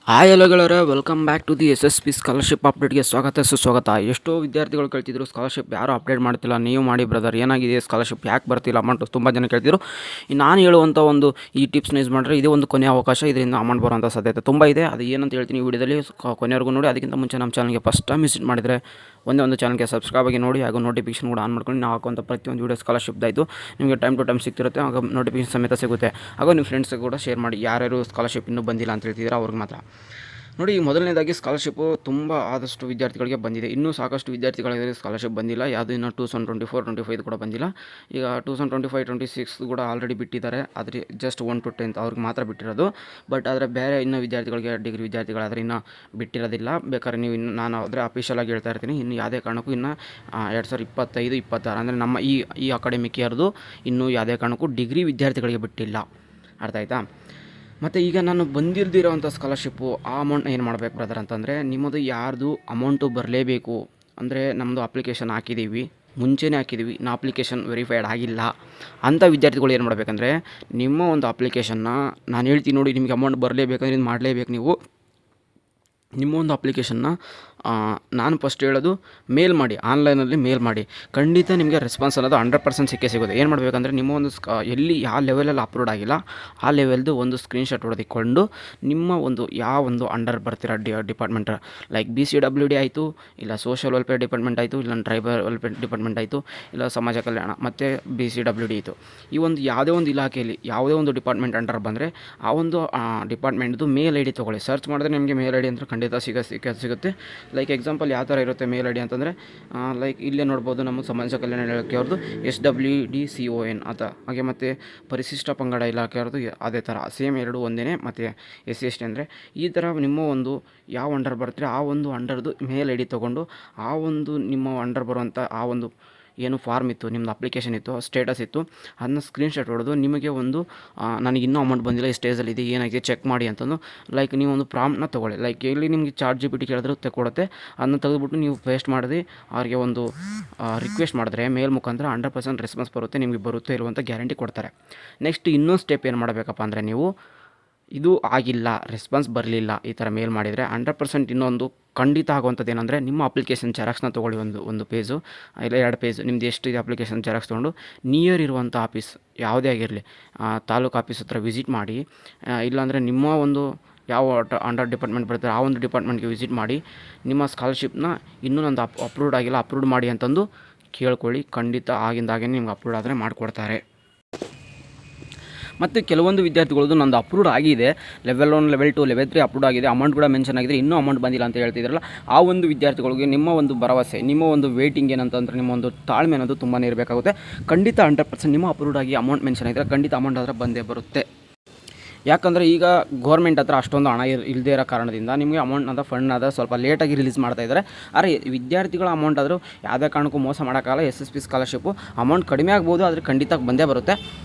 Hi hello ಗೆಳೆಯರೆ, welcome back to the SSP scholarship ಅಪ್ಡೇಟ್ಗೆ ಸ್ವಾಗತ ಸುಸ್ವಾಗತ. ಎಷ್ಟೋ ವಿದ್ಯಾರ್ಥಿಗಳು ಕೇಳ್ತಿದ್ರು ಸ್ಕಾಲರ್ಶಿಪ್ ಯಾರೂ ಅಪ್ಡೇಟ್ ಮಾಡ್ತಿಲ್ಲ, ನೀವು ಮಾಡಿ ಬ್ರದರ್, ಏನಾಗಿದೆ ಸ್ಕಾಲರ್ಶಿಪ್ ಯಾಕೆ ಬರ್ತಿಲ್ಲ ಅಮೌಂಟ್ ತುಂಬ ಜನ ಕೇಳ್ತಿದ್ರು. ನಾನು ಹೇಳುವಂಥ ಒಂದು ಈ ಟಿಪ್ಸ್ನ ಯೂಸ್ ಮಾಡಿದ್ರೆ ಇದೇ ಒಂದು ಕೊನೆಯ ಅವಕಾಶ, ಇದರಿಂದ ಅಮೌಂಟ್ ಬರುವಂಥ ಸಾಧ್ಯತೆ ತುಂಬ ಇದೆ. ಅದು ಏನಂತ ಹೇಳ್ತೀನಿ ಈ ವಿಡಿಯೋದಲ್ಲಿ, ಕೊನೆವರೆಗೂ ನೋಡಿ. ಅದಕ್ಕಿಂತ ಮುಂಚೆ ನಮ್ಮ ಚಾನಲ್ಗೆ ಫಸ್ಟ್ ಟೈಮ್ ವಿಸಿಟ್ ಮಾಡಿದರೆ ಒಂದೇ ಒಂದು ಚಾನಲ್ಗೆ ಸಬ್ಸ್ಕ್ರೈಬ್ ಆಗಿ ನೋಡಿ, ಹಾಗೂ ನೋಟಿಫಿಕೇಶನ್ ಕೂಡ ಆನ್ ಮಾಡ್ಕೊಂಡು ನಾವು ಹಾಕುವಂಥ ಪ್ರತಿಯೊಂದು ವೀಡಿಯೋ ಸ್ಕಾಲರ್ಶಿಪ್ದಾಯಿತು ನಿಮಗೆ ಟೈಮ್ ಟು ಟೈಮ್ ಸಿಗ್ತಿರುತ್ತೆ, ಆಗ ನೋಟಿಫಿಕೇಶನ್ ಸಮೇತ ಸಿಗುತ್ತೆ. ಹಾಗೂ ನಿಮ್ಮ ಫ್ರೆಂಡ್ಸ್ಗೆ ಕೂಡ ಶೇರ್ ಮಾಡಿ, ಯಾರ್ಯಾರು ಸ್ಕಾಲರ್ಶಿಪ್ ಇನ್ನೂ ಬಂದಿಲ್ಲ ಅಂತ ಹೇಳ್ತಿದ್ರೆ ಅವ್ರಿಗೆ ಮಾತ್ರ ನೋಡಿ. ಮೊದಲನೇದಾಗಿ ಸ್ಕಾಲರ್ಶಿಪ್ಪು ತುಂಬ ಆದಷ್ಟು ವಿದ್ಯಾರ್ಥಿಗಳಿಗೆ ಬಂದಿದೆ. ಇನ್ನೂ ಸಾಕಷ್ಟು ವಿದ್ಯಾರ್ಥಿಗಳಿಗೆ ಸ್ಕಾಲರ್ಶಿಪ್ ಬಂದಿಲ್ಲ. ಯಾವುದು ಇನ್ನೂ 2024-25 ಕೂಡ ಬಂದಿಲ್ಲ. ಈಗ 2025-26 ಕೂಡ ಆಲ್ರೆಡಿ ಬಿಟ್ಟಿದ್ದಾರೆ. ಆದರೆ ಜಸ್ಟ್ 1 to 10th ಅವ್ರಿಗೆ ಮಾತ್ರ ಬಿಟ್ಟಿರೋದು. ಬಟ್ ಆದರೆ ಬೇರೆ ಇನ್ನೂ ವಿದ್ಯಾರ್ಥಿಗಳಿಗೆ, ಡಿಗ್ರಿ ವಿದ್ಯಾರ್ಥಿಗಳಾದರೆ ಇನ್ನೂ ಬಿಟ್ಟಿರೋದಿಲ್ಲ. ಬೇಕಾದ್ರೆ ನೀವು ಇನ್ನು ನಾನು ಆದರೆ ಅಫಿಷಿಯಲಾಗಿ ಹೇಳ್ತಾ ಇರ್ತೀನಿ, ಇನ್ನು ಯಾವುದೇ ಕಾರಣಕ್ಕೂ ಇನ್ನು 2025-26 ಅಂದರೆ ನಮ್ಮ ಈ ಅಕಾಡೆಮಿಕ್ ಇಯರ್ದು ಇನ್ನೂ ಯಾವುದೇ ಕಾರಣಕ್ಕೂ ಡಿಗ್ರಿ ವಿದ್ಯಾರ್ಥಿಗಳಿಗೆ ಬಿಟ್ಟಿಲ್ಲ. ಅರ್ಥ ಆಯಿತಾ? ಮತ್ತು ಈಗ ನಾನು ಬಂದಿಲ್ದಿರೋವಂಥ ಸ್ಕಾಲರ್ಶಿಪ್ಪು ಆ ಅಮೌಂಟ್ ಏನು ಮಾಡಬೇಕು ಬ್ರದರ್ ಅಂತಂದರೆ, ನಿಮ್ಮದು ಯಾರ್ದು ಅಮೌಂಟು ಬರಲೇಬೇಕು. ಅಂದರೆ ನಮ್ಮದು ಅಪ್ಲಿಕೇಶನ್ ಹಾಕಿದ್ದೀವಿ, ಮುಂಚೆನೇ ಹಾಕಿದ್ದೀವಿ, ನಾ ಅಪ್ಲಿಕೇಶನ್ ವೆರಿಫೈಡ್ ಆಗಿಲ್ಲ ಅಂಥ ವಿದ್ಯಾರ್ಥಿಗಳು ಏನು ಮಾಡಬೇಕಂದ್ರೆ, ನಿಮ್ಮ ಒಂದು ಅಪ್ಲಿಕೇಶನ್ನ ನಾನು ಹೇಳ್ತೀನಿ ನೋಡಿ, ನಿಮಗೆ ಅಮೌಂಟ್ ಬರಲೇಬೇಕಂದ್ರೆ ಇದು ಮಾಡಲೇಬೇಕು. ನೀವು ನಿಮ್ಮ ಒಂದು ಅಪ್ಲಿಕೇಶನ್ನ ನಾನು ಫಸ್ಟ್ ಹೇಳೋದು ಮೇಲ್ ಮಾಡಿ, ಆನ್ಲೈನಲ್ಲಿ ಮೇಲ್ ಮಾಡಿ. ಖಂಡಿತ ನಿಮಗೆ ರೆಸ್ಪಾನ್ಸ್ ಅನ್ನೋದು 100% ಸಿಕ್ಕೇ ಸಿಗುತ್ತೆ. ಏನು ಮಾಡಬೇಕಂದ್ರೆ, ನಿಮ್ಮ ಒಂದು ಎಲ್ಲಿ ಯಾವ ಲೆವೆಲಲ್ಲಿ ಅಪ್ಲೋಡ್ ಆಗಿಲ್ಲ ಆ ಲೆವೆಲ್ದು ಒಂದು ಸ್ಕ್ರೀನ್ಶಾಟ್ ಹೊಡೆದುಕೊಂಡು ನಿಮ್ಮ ಒಂದು ಯಾವ ಒಂದು ಅಂಡರ್ ಬರ್ತಿರೋ ಡಿಪಾರ್ಟ್ಮೆಂಟ್, ಲೈಕ್ BCWD ಆಯಿತು, ಇಲ್ಲ ಸೋಷಿಯಲ್ ವೆಲ್ಫೇರ್ ಡಿಪಾರ್ಟ್ಮೆಂಟ್ ಆಯಿತು, ಇಲ್ಲ ಟ್ರೈಬಲ್ ವೆಲ್ಫೇರ್ ಡಿಪಾರ್ಟ್ಮೆಂಟ್ ಆಯಿತು, ಇಲ್ಲ ಸಮಾಜ ಕಲ್ಯಾಣ ಮತ್ತು BCWD ಆಯಿತು, ಈ ಒಂದು ಯಾವುದೇ ಒಂದು ಇಲಾಖೆಯಲ್ಲಿ ಯಾವುದೇ ಒಂದು ಡಿಪಾರ್ಟ್ಮೆಂಟ್ ಅಂಡರ್ ಬಂದರೆ ಆ ಒಂದು ಡಿಪಾರ್ಟ್ಮೆಂಟ್ದು ಮೇಲ್ ಐ ಡಿ ತೊಗೊಳ್ಳಿ. ಸರ್ಚ್ ಮಾಡಿದ್ರೆ ನಿಮಗೆ ಮೇಲ್ ಐ ಡಿ ಅಂತ ಖಂಡಿತ ಸಿಗುತ್ತೆ. ಲೈಕ್ ಎಕ್ಸಾಂಪಲ್ ಯಾವ ಥರ ಇರುತ್ತೆ ಮೇಲ್ ಐ ಡಿ ಅಂತಂದರೆ, ಲೈಕ್ ಇಲ್ಲೇ ನೋಡ್ಬೋದು, ನಮ್ಮ ಸಮಾಜ ಕಲ್ಯಾಣ ಇಲಾಖೆಯವ್ರದ್ದು SWDCON ಅಂತ, ಹಾಗೆ ಮತ್ತು ಪರಿಶಿಷ್ಟ ಪಂಗಡ ಇಲಾಖೆಯವ್ರದ್ದು ಅದೇ ಥರ ಸೇಮ್, ಎರಡು ಒಂದೇ. ಮತ್ತು SC/ST ಅಂದರೆ ಈ ಥರ ನಿಮ್ಮ ಒಂದು ಯಾವ ಅಂಡರ್ ಬರ್ತೀರಿ ಆ ಒಂದು ಅಂಡರ್ದು ಮೇಲ್ ಐ ಡಿ ತೊಗೊಂಡು ಆ ಒಂದು ನಿಮ್ಮ ಅಂಡರ್ ಬರುವಂಥ ಆ ಒಂದು ಏನು ಫಾರ್ಮ್ ಇತ್ತು, ನಿಮ್ಮದು ಅಪ್ಲಿಕೇಶನ್ ಇತ್ತು, ಸ್ಟೇಟಸ್ ಇತ್ತು, ಅದನ್ನ ಸ್ಕ್ರೀನ್ಶಾಟ್ ಹೊಡೆದು ನಿಮಗೆ ಒಂದು ನನಗೆ ಇನ್ನೂ ಅಮೌಂಟ್ ಬಂದಿಲ್ಲ, ಈ ಸ್ಟೇಜಲ್ಲಿದೆ, ಏನಾಗಿದೆ ಚೆಕ್ ಮಾಡಿ ಅಂತಂದು ಲೈಕ್ ನೀವು ಒಂದು ಪ್ರಾಂಪ್ಟ್ನ ತೊಗೊಳ್ಳಿ. ಲೈಕ್ ಎಲ್ಲಿ ನಿಮಗೆ ChatGPT ಕೇಳಿದ್ರೆ ಕೊಡುತ್ತೆ, ಅದನ್ನ ತೆಗೆದುಬಿಟ್ಟು ನೀವು ಪೇಸ್ಟ್ ಮಾಡಿದ್ರೆ ಅವ್ರಿಗೆ ಒಂದು ರಿಕ್ವೆಸ್ಟ್ ಮಾಡಿದ್ರೆ ಮೇಲ್ ಮುಖಾಂತರ 100% ರೆಸ್ಪಾನ್ಸ್ ಬರುತ್ತೆ. ನಿಮಗೆ ಬರುತ್ತೆ ಇರುವಂಥ ಗ್ಯಾರಂಟಿ ಕೊಡ್ತಾರೆ. ನೆಕ್ಸ್ಟ್ ಇನ್ನೊಂದು ಸ್ಟೆಪ್ ಏನು ಮಾಡಬೇಕಪ್ಪ ಅಂದರೆ, ನೀವು ಇದು ಆಗಿಲ್ಲ, ರೆಸ್ಪಾನ್ಸ್ ಬರಲಿಲ್ಲ, ಈ ಥರ ಮೇಲ್ ಮಾಡಿದರೆ 100% ಇನ್ನೊಂದು ಖಂಡಿತ ಆಗುವಂಥದ್ದು ಏನಂದರೆ, ನಿಮ್ಮ ಅಪ್ಲಿಕೇಶನ್ ಜೆರಾಕ್ಸ್ನ ತೊಗೊಳ್ಳಿ, ಒಂದು ಪೇಜು ಇಲ್ಲ 2 ಪೇಜ್, ನಿಮ್ದು ಎಷ್ಟಿದೆ ಅಪ್ಲಿಕೇಶನ್ ಜೆರಾಕ್ಸ್ ತೊಗೊಂಡು ನಿಯರ್ ಇರುವಂಥ ಆಫೀಸ್ ಯಾವುದೇ ಆಗಿರಲಿ, ತಾಲೂಕು ಆಫೀಸ್ ಹತ್ರ ವಿಸಿಟ್ ಮಾಡಿ, ಇಲ್ಲಾಂದರೆ ನಿಮ್ಮ ಒಂದು ಯಾವ ಅಂಡರ್ ಡಿಪಾರ್ಟ್ಮೆಂಟ್ ಬರ್ತಾರೆ ಆ ಒಂದು ಡಿಪಾರ್ಟ್ಮೆಂಟ್ಗೆ ವಿಸಿಟ್ ಮಾಡಿ, ನಿಮ್ಮ ಸ್ಕಾಲರ್ಶಿಪ್ನ ಇನ್ನೂ ನಂದು ಅಪ್ರೂವ್ಡ್ ಆಗಿಲ್ಲ, ಅಪ್ರೂವ್ಡ್ ಮಾಡಿ ಅಂತಂದು ಕೇಳ್ಕೊಳ್ಳಿ. ಖಂಡಿತ ಆಗಿಂದಾಗೇ ನಿಮ್ಗೆ ಅಪ್ರೂವ್ಡ್ ಆದರೆ ಮಾಡಿಕೊಡ್ತಾರೆ. ಮತ್ತು ಕೆಲವೊಂದು ವಿದ್ಯಾರ್ಥಿಗಳದ್ದು ನಂದು ಅಪ್ರೂವ್ಡ್ ಆಗಿದೆ, ಲೆವೆಲ್ 1, ಲೆವೆಲ್ 2, ಲೆವೆಲ್ 3 ಅಪ್ರೂವ್ಡ್ ಆಗಿದೆ, ಅಮೌಂಟ್ ಕೂಡ ಮೆನ್ಷನ್ ಆಗಿದೆ, ಇನ್ನೂ ಅಮೌಂಟ್ ಬಂದಿಲ್ಲ ಅಂತ ಹೇಳ್ತಿದ್ರಲ್ಲ, ಆ ಒಂದು ವಿದ್ಯಾರ್ಥಿಗಳಿಗೆ ನಿಮ್ಮ ಒಂದು ಭರವಸೆ, ನಿಮ್ಮ ಒಂದು ವೇಟಿಂಗ್ ಏನಂತಂದರೆ, ನಿಮ್ಮ ಒಂದು ತಾಳ್ಮೆ ಅನ್ನೋದು ತುಂಬಾ ಇರಬೇಕಾಗುತ್ತೆ. ಖಂಡಿತ 100% ನಿಮ್ಮ ಅಪ್ರೂವ್ಡ್ ಆಗಿ ಅಮೌಂಟ್ ಮೆನ್ಷನ್ ಆಗಿದ್ರೆ ಖಂಡಿತ ಅಮೌಂಟ್ ಆದರೆ ಬಂದೇ ಬರುತ್ತೆ. ಯಾಕಂದರೆ ಈಗ ಗೌರ್ಮೆಂಟ್ ಹತ್ರ ಅಷ್ಟೊಂದು ಹಣ ಇಲ್ಲದೇ ಇರೋ ಕಾರಣದಿಂದ ನಿಮಗೆ ಅಮೌಂಟ್ ಫಂಡ್ ಸ್ವಲ್ಪ ಲೇಟಾಗಿ ರಿಲೀಸ್ ಮಾಡ್ತಾ ಇದ್ದಾರೆ. ಆದರೆ ವಿದ್ಯಾರ್ಥಿಗಳ ಅಮೌಂಟ್ ಆದರೂ ಯಾವುದೇ ಕಾರಣಕ್ಕೂ ಮೋಸ ಮಾಡೋಕ್ಕಾಗಲ್ಲ. SSP ಸ್ಕಾಲರ್ಶಿಪ್ಪು ಅಮೌಂಟ್ ಕಡಿಮೆ ಆಗ್ಬೋದು, ಆದರೆ ಖಂಡಿತ ಬಂದೇ ಬರುತ್ತೆ.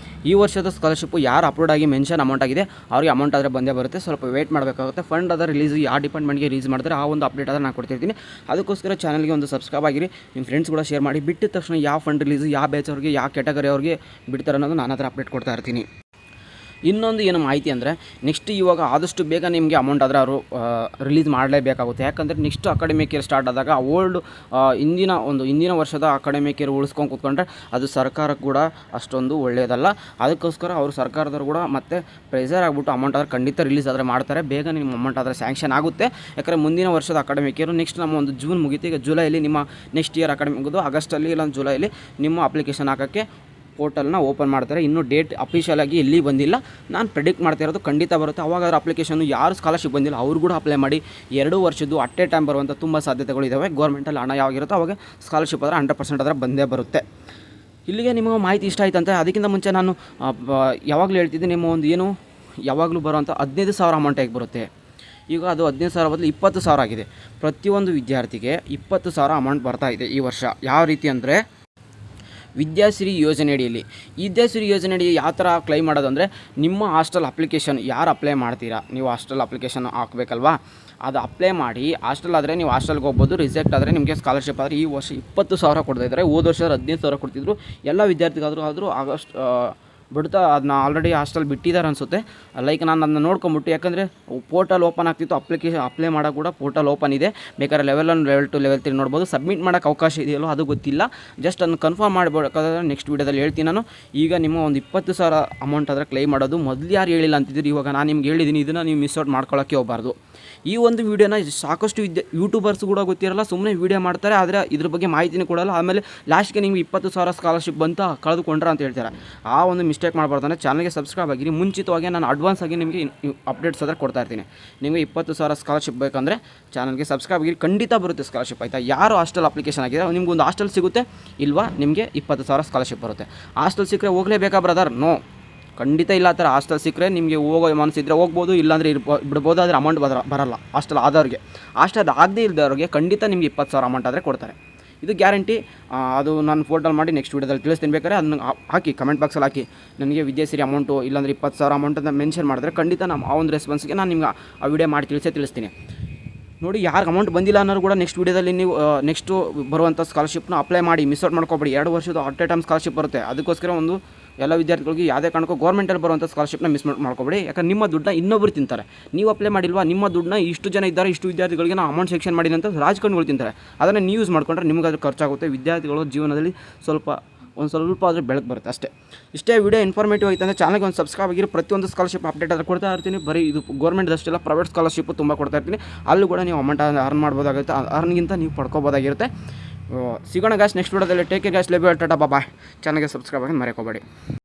ಈ ವರ್ಷದ ಸ್ಕಾಲರ್ಶಿಪ್ಪು ಯಾರು ಅಪ್ರೂವ್ಡ್ ಆಗಿ ಮೆನ್ಷನ್ ಅಮೌಂಟ್ ಆಗಿದೆ ಅವ್ರಿಗೆ ಅಮೌಂಟ್ ಆದರೆ ಬಂದೇ ಬರುತ್ತೆ. ಸ್ವಲ್ಪ ವೇಟ್ ಮಾಡಬೇಕಾಗುತ್ತೆ. ಫಂಡ್ ಅದರ ರಿಲೀಸ್ ಯಾವ ಡಿಪಾರ್ಟ್ಮೆಂಟ್ಗೆ ರಿಲೀಸ್ ಮಾಡ್ತಾರೆ ಆ ಒಂದು ಅಪ್ಡೇಟ್ ಆದರೆ ನಾನು ಕೊಡ್ತಿರ್ತೀನಿ. ಅದಕ್ಕೋಸ್ಕರ ಚಾನಲ್ಗೆ ಒಂದು ಸಬ್ಸ್ಕ್ರೈಬ್ ಆಗಿರಿ, ನಿಮ್ಮ ಫ್ರೆಂಡ್ಸ್ ಕೂಡ ಶೇರ್ ಮಾಡಿ. ಬಿಟ್ಟಿದ ತಕ್ಷಣ ಯಾವ ಫಂಡ್ ರಿಲೀಸ್, ಯಾವ ಬ್ಯಾಚ್ ಅವ್ರಿಗೆ, ಯಾವ ಕ್ಯಾಟಗರಿ ಅವ್ರಿಗೆ ಬಿಡ್ತಾರೆ ಅನ್ನೋದು ನಾನು ಅದರ ಅಪ್ಡೇಟ್ ಕೊಡ್ತಾ ಇರ್ತೀನಿ. ಇನ್ನೊಂದು ಏನು ಮಾಹಿತಿ ಅಂದರೆ, ನೆಕ್ಸ್ಟ್ ಇವಾಗ ಆದಷ್ಟು ಬೇಗ ನಿಮಗೆ ಅಮೌಂಟ್ ಆದರೆ ಅವರು ರಿಲೀಸ್ ಮಾಡಲೇಬೇಕಾಗುತ್ತೆ. ಯಾಕಂದರೆ ನೆಕ್ಸ್ಟ್ ಅಕಾಡೆಮಿಕ್ ಇಯರ್ ಸ್ಟಾರ್ಟ್ ಆದಾಗ ಓಲ್ಡ್ ಹಿಂದಿನ ವರ್ಷದ ಅಕಾಡೆಮಿಕ್ ಇಯರ್ ಉಳಿಸ್ಕೊಂಡು ಕೂತ್ಕೊಂಡ್ರೆ ಅದು ಸರ್ಕಾರಕ್ಕೆ ಕೂಡ ಅಷ್ಟೊಂದು ಒಳ್ಳೆಯದಲ್ಲ. ಅದಕ್ಕೋಸ್ಕರ ಅವರು ಸರ್ಕಾರದವರು ಕೂಡ ಮತ್ತೆ ಪ್ರೆಷರ್ ಆಗಿಬಿಟ್ಟು ಅಮೌಂಟ್ ಆದರೆ ಖಂಡಿತ ರಿಲೀಸ್ ಆದರೆ ಮಾಡ್ತಾರೆ. ಬೇಗ ನಿಮ್ಮ ಅಮೌಂಟ್ ಆದರೆ ಸ್ಯಾಂಕ್ಷನ್ ಆಗುತ್ತೆ. ಯಾಕಂದರೆ ಮುಂದಿನ ವರ್ಷದ ಅಕಾಡೆಮಿಕ್ ಇಯರ್ ನೆಕ್ಸ್ಟ್ ನಮ್ಮ ಒಂದು ಜೂನ್ ಮುಗಿತು, ಈಗ ಜುಲೈಲಿ ನಿಮ್ಮ ನೆಕ್ಸ್ಟ್ ಇಯರ್ ಅಕಾಡೆಮಿಕ್ ಮುಗಿದು ಆಗಸ್ಟಲ್ಲಿ ಇಲ್ಲ ಜುಲೈಲಿ ನಿಮ್ಮ ಅಪ್ಲಿಕೇಶನ್ ಹಾಕೋಕ್ಕೆ ಪೋರ್ಟಲ್ನ ಓಪನ್ ಮಾಡ್ತಾರೆ. ಇನ್ನೂ ಡೇಟ್ ಅಫಿಷಿಯಲಾಗಿ ಎಲ್ಲಿ ಬಂದಿಲ್ಲ, ನಾನು ಪ್ರೆಡಿಕ್ಟ್ ಮಾಡ್ತಾ ಇರೋದು ಖಂಡಿತ ಬರುತ್ತೆ. ಅವಾಗ ಅದರ ಅಪ್ಲಿಕೇಶನ್ನು ಯಾರು ಸ್ಕಾಲರ್ಶಿಪ್ ಬಂದಿಲ್ಲ ಅವರು ಕೂಡ ಅಪ್ಲೈ ಮಾಡಿ 2 ವರ್ಷದ್ದು ಅಟ್ ಎ ಟೈಮ್ ಬರುವಂಥ ತುಂಬ ಸಾಧ್ಯತೆಗಳಿದ್ದಾವೆ. ಗೌರ್ಮೆಂಟಲ್ಲಿ ಹಣ ಯಾವಾಗಿರುತ್ತೋ ಅವಾಗ ಸ್ಕಾಲರ್ಶಿಪ್ ಆದರೆ 100% ಅದರ ಬಂದೇ ಬರುತ್ತೆ. ಇಲ್ಲಿಗೆ ನಿಮಗೆ ಮಾಹಿತಿ ಇಷ್ಟ ಆಯ್ತಂತೆ. ಅದಕ್ಕಿಂತ ಮುಂಚೆ ನಾನು ಯಾವಾಗಲೂ ಹೇಳ್ತಿದ್ದೆ, ನಿಮ್ಮ ಒಂದು ಏನು ಯಾವಾಗಲೂ ಬರುವಂಥ 15,000 ಅಮೌಂಟ್ ಹೇಗೆ ಬರುತ್ತೆ. ಈಗ ಅದು 15,000 ಬದಲು 20,000 ಆಗಿದೆ. ಪ್ರತಿಯೊಂದು ವಿದ್ಯಾರ್ಥಿಗೆ 20,000 ಅಮೌಂಟ್ ಬರ್ತಾ ಇದೆ ಈ ವರ್ಷ. ಯಾವ ರೀತಿ ಅಂದರೆ, ವಿದ್ಯಾಸಿರಿ ಯೋಜನೆ ಅಡಿಯಲ್ಲಿ. ವಿದ್ಯಾಸಿರಿ ಯೋಜನೆ ಅಡಿ ಯಾವ ಥರ ಕ್ಲೈಮ್ ಮಾಡೋದು ಅಂದರೆ, ನಿಮ್ಮ ಹಾಸ್ಟೆಲ್ ಅಪ್ಲಿಕೇಶನ್ ಯಾರು ಅಪ್ಲೈ ಮಾಡ್ತೀರಾ, ನೀವು ಹಾಸ್ಟೆಲ್ ಅಪ್ಲಿಕೇಶನ್ ಹಾಕಬೇಕಲ್ವಾ, ಅದು ಅಪ್ಲೈ ಮಾಡಿ ಹಾಸ್ಟೆಲ್ ಆದರೆ ನೀವು ಹಾಸ್ಟೆಲ್ಗೆ ಹೋಗ್ಬೋದು. ರಿಜೆಕ್ಟ್ ಆದರೆ ನಿಮಗೆ ಸ್ಕಾಲರ್ಶಿಪ್ ಆದರೆ ಈ ವರ್ಷ 20,000 ಕೊಡ್ತಾ ಇದ್ದಾರೆ. ಹೋದ ವರ್ಷ 15,000 ಕೊಡ್ತಿದ್ರು. ಎಲ್ಲ ವಿದ್ಯಾರ್ಥಿಗಾದರೂ ಆಗಸ್ಟ್ ಬಿಡ್ತಾ ಅದನ್ನ ಆಲ್ರೆಡಿ ಹಾಸ್ಟೆಲ್ ಬಿಟ್ಟಿದ್ದಾರೆ ಅನಿಸುತ್ತೆ. ಲೈಕ್ ನಾನು ಅದನ್ನ ನೋಡ್ಕೊಂಬಿಟ್ಟು, ಯಾಕಂದರೆ ಪೋರ್ಟಲ್ ಓಪನ್ ಆಗ್ತಿತ್ತು, ಅಪ್ಲೈ ಮಾಡೋಕೆ ಕೂಡ ಪೋರ್ಟಲ್ ಓಪನ್ ಇದೆ. ಬೇಕಾದ್ರೆ ಲೆವೆಲ್ 1, ಲೆವೆಲ್ 2, ಲೆವೆಲ್ 3 ನೋಡ್ಬೋದು. ಸಬ್ಮಿಟ್ ಮಾಡೋಕ್ಕೆ ಅವಕಾಶ ಇದೆಯಲ್ಲೋ ಅದು ಗೊತ್ತಿಲ್ಲ. ಜಸ್ಟ್ ಅದನ್ನು ಕನ್ಫರ್ಮ್ ಮಾಡಬೇಕಾದ್ರೆ ನೆಕ್ಸ್ಟ್ ವೀಡಿಯೋದಲ್ಲಿ ಹೇಳ್ತೀನಿ ನಾನು. ಈಗ ನಿಮ್ಮ ಒಂದು 20,000 ಅಮೌಂಟ್ ಆದರೆ ಕ್ಲೈಮ್ ಮಾಡೋದು. ಮೊದಲು ಯಾರು ಹೇಳಿಲ್ಲ ಅಂತಿದ್ದೀರಿ, ಇವಾಗ ನಾನು ನಿಮ್ಗೆ ಹೇಳಿದ್ದೀನಿ. ಇದನ್ನು ನೀವು ಮಿಸ್ ಔಟ್ ಮಾಡ್ಕೊಳ್ಳೋಕ್ಕೆ ಹೋಗಬಾರ್ದು. ಈ ಒಂದು ವೀಡಿಯೋನ ಸಾಕಷ್ಟು ಯೂಟ್ಯೂಬರ್ಸ್ ಕೂಡ ಗೊತ್ತಿರಲ್ಲ, ಸುಮ್ಮನೆ ವೀಡಿಯೋ ಮಾಡ್ತಾರೆ, ಆದರೆ ಇದ್ರ ಬಗ್ಗೆ ಮಾಹಿತಿನೂ ಕೊಡಲ್ಲ. ಆಮೇಲೆ ಲಾಸ್ಟ್ಗೆ ನಿಮ್ಗೆ 20,000 ಸ್ಕಾಲರ್ಶಿಪ್ ಬಂತ ಕಳೆದುಕೊಂಡ್ರೆ ಅಂತ ಹೇಳ್ತಾರೆ. ಆ ಒಂದು ಮಿಸ್ಟೇಕ್ ಮಾಡಬಾರ್ದು. ಚಾನಲ್ಗೆ ಸಬ್ಸ್ಕ್ರೈಬ್ ಆಗಿರಿ. ಮುಂಚಿತವಾಗಿ ನಾನು ಅಡ್ವಾನ್ಸ್ ಆಗಿ ನಿಮಗೆ ಅಪ್ಡೇಟ್ಸ್ ಆದರೆ ಕೊಡ್ತಾ ಇರ್ತೀನಿ. ನಿಮಗೆ 20,000 ಸ್ಕಾಲರ್ಶಿಪ್ ಬೇಕಂದರೆ ಚಾನಲ್ಗೆ ಸಬ್ಸ್ಕ್ರೈಬ್ ಆಗಿರಿ. ಖಂಡಿತ ಬರುತ್ತೆ ಸ್ಕಾಲರ್ಶಿಪ್, ಆಯಿತಾ. ಯಾರು ಹಾಸ್ಟೆಲ್ ಅಪ್ಲಿಕೇಶನ್ ಆಗಿದೆ ನಿಮ್ಗೆ ಒಂದು ಹಾಸ್ಟೆಲ್ ಸಿಗುತ್ತೆ, ಇಲ್ವಾ ನಿಮಗೆ 20,000 ಸ್ಕಾಲರ್ಶಿಪ್ ಬರುತ್ತೆ. ಹಾಸ್ಟೆಲ್ ಸಿಕ್ಕರೆ ಹೋಗಲೇಬೇಕಾ ಬ್ರದರ್? ನೋ, ಖಂಡಿತ ಇಲ್ಲ. ಆ ಥರ ಹಾಸ್ಟೆಲ್ ಸಿಕ್ಕರೆ ನಿಮಗೆ ಹೋಗೋ ಮನಸ್ಸಿದ್ರೆ ಹೋಗ್ಬೋದು, ಇಲ್ಲಾಂದರೆ ಬಿಡ್ಬೋದು. ಆದರೆ ಅಮೌಂಟ್ ಬರಲ್ಲ ಹಾಸ್ಟೆಲ್ ಆದವ್ರಿಗೆ. ಹಾಸ್ಟೆಲ್ ಆಗದೇ ಇಲ್ದವ್ರಿಗೆ ಖಂಡಿತ ನಿಮಗೆ 20,000 ಅಮೌಂಟ್ ಆದರೆ ಕೊಡ್ತಾರೆ. ಇದು ಗ್ಯಾರಂಟಿ. ಅದು ನಾನು ಫೋಟೋಲ್ ಮಾಡಿ ನೆಕ್ಸ್ಟ್ ವೀಡಿಯೋದಲ್ಲಿ ತಿಳಿಸ್ತೀನಿ. ಬೇಕಾದ್ರೆ ಅದನ್ನು ಹಾಕಿ ಕಮೆಂಟ್ ಬಾಕ್ಸಲ್ಲಿ ಹಾಕಿ, ನನಗೆ ವಿದ್ಯಾಸಿರಿ ಅಮೌಂಟು ಇಲ್ಲಾಂದರೆ 20,000 ಅಮೌಂಟ್ ಅಂತ ಮೆನ್ಷನ್ ಮಾಡಿದ್ರೆ ಖಂಡಿತ ಆ ಒಂದು ರೆಸ್ಪಾನ್ಸ್ಗೆ ನಾನು ನಿಮ್ಗೆ ಆ ವಿಡಿಯೋ ಮಾಡಿ ತಿಳಿಸ್ತೀನಿ. ನೋಡಿ, ಯಾರಿಗೆ ಅಮೌಂಟ್ ಬಂದಿಲ್ಲ ಅನ್ನೋರು ಕೂಡ ನೆಕ್ಸ್ಟ್ ವೀಡಿಯೋದಲ್ಲಿ ನೀವು ನೆಕ್ಸ್ಟು ಬರುವಂಥ ಸ್ಕಾಲರ್ಶಿಪ್ನ ಅಪ್ಲೈ ಮಾಡಿ. ಮಿಸ್ ಔಟ್ ಮಾಡ್ಕೊಬೇಡಿ. 2 ವರ್ಷದ ಅಟ್ ಎ ಟೈಮ್ ಸ್ಕಾಲರ್ಶಿಪ್ ಬರುತ್ತೆ. ಅದಕ್ಕೋಸ್ಕರ ಒಂದು ಎಲ್ಲ ವಿದ್ಯಾರ್ಥಿಗಳಿಗೆ ಯಾವುದೇ ಕಾರಣಕ್ಕೂ ಗೌರ್ಮೆಂಟಲ್ಲಿ ಬರುವಂಥ ಸ್ಕಾಲರ್ಶಿಪ್ನ ಮಿಸ್ ಮಾಡ್ಕೊಬೇಡಿ. ಯಾಕಂದ್ರೆ ನಿಮ್ಮ ದುಡ್ಡನ್ನ ಇನ್ನೊಬ್ಬರು ತಿಂತಾರೆ. ನೀವು ಅಪ್ಲೈ ಮಾಡಿಲ್ವಾ, ನಿಮ್ಮ ದುಡ್ಡನ್ನ ಇಷ್ಟು ಜನ ಇದ್ದಾರೆ, ಇಷ್ಟು ವಿದ್ಯಾರ್ಥಿಗಳಿಗೆ ನಾವು ಅಮೌಂಟ್ ಸೆಕ್ಷನ್ ಮಾಡಿ ಅಂತ ರಾಜಕಾರಣಿಗಳು ತಿಂತಾರೆ. ಅದನ್ನು ನೀವು ಯೂಸ್ ಮಾಡಿಕೊಂಡ್ರೆ ನಿಮ್ಗೆ ಅದು ಖರ್ಚಾಗುತ್ತೆ. ವಿದ್ಯಾರ್ಥಿಗಳು ಜೀವನದಲ್ಲಿ ಸ್ವಲ್ಪ ಆದರೂ ಬೆಳಕು ಬರುತ್ತೆ ಅಷ್ಟೇ. ಇಷ್ಟೇ ವಿಡಿಯೋ ಇನ್ಫಾರ್ಮೇಟಿವ್ ಆಯಿತು ಅಂದರೆ ಚಾನಲ್ಗೆ ಒಂದು ಸಬ್ಸ್ಕ್ರೈಬ್ ಆಗಿರೋ. ಪ್ರತಿಯೊಂದು ಸ್ಕಾಲರ್ಶಿಪ್ ಅಪ್ಡೇಟ್ ಆದರೆ ಕೊಡ್ತಾ ಇರ್ತೀನಿ. ಬರೀ ಇದು ಗೌರ್ಮೆಂಟ್ದಷ್ಟೆಲ್ಲ ಪ್ರೈವೇಟ್ ಸ್ಕಾಲರ್ಶಿಪ್ಪು ತುಂಬ ಕೊಡ್ತಾ ಇರ್ತೀನಿ. ಅಲ್ಲೂ ಕೂಡ ನೀವು ಅಮೌಂಟ್ ಅರ್ನ್ ಮಾಡ್ಬೋದಾಗುತ್ತೆ. ಅರ್ನ್ಗಿಂತ ನೀವು ಪಡ್ಕೋಬೋದಾಗಿರುತ್ತೆ. ಸಿಗೋಣ ಗಾಯ್ಸ್ ನೆಕ್ಸ್ಟ್ ವಿಡಿಯೋದಲ್ಲಿ. Take care guys. Love you all. Tata bye. ಚಾನಲ್ಗೆ ಸಬ್ಸ್ಕ್ರೈಬ್ ಆಗಿ ಮರೆಯಕೋಬೇಡಿ.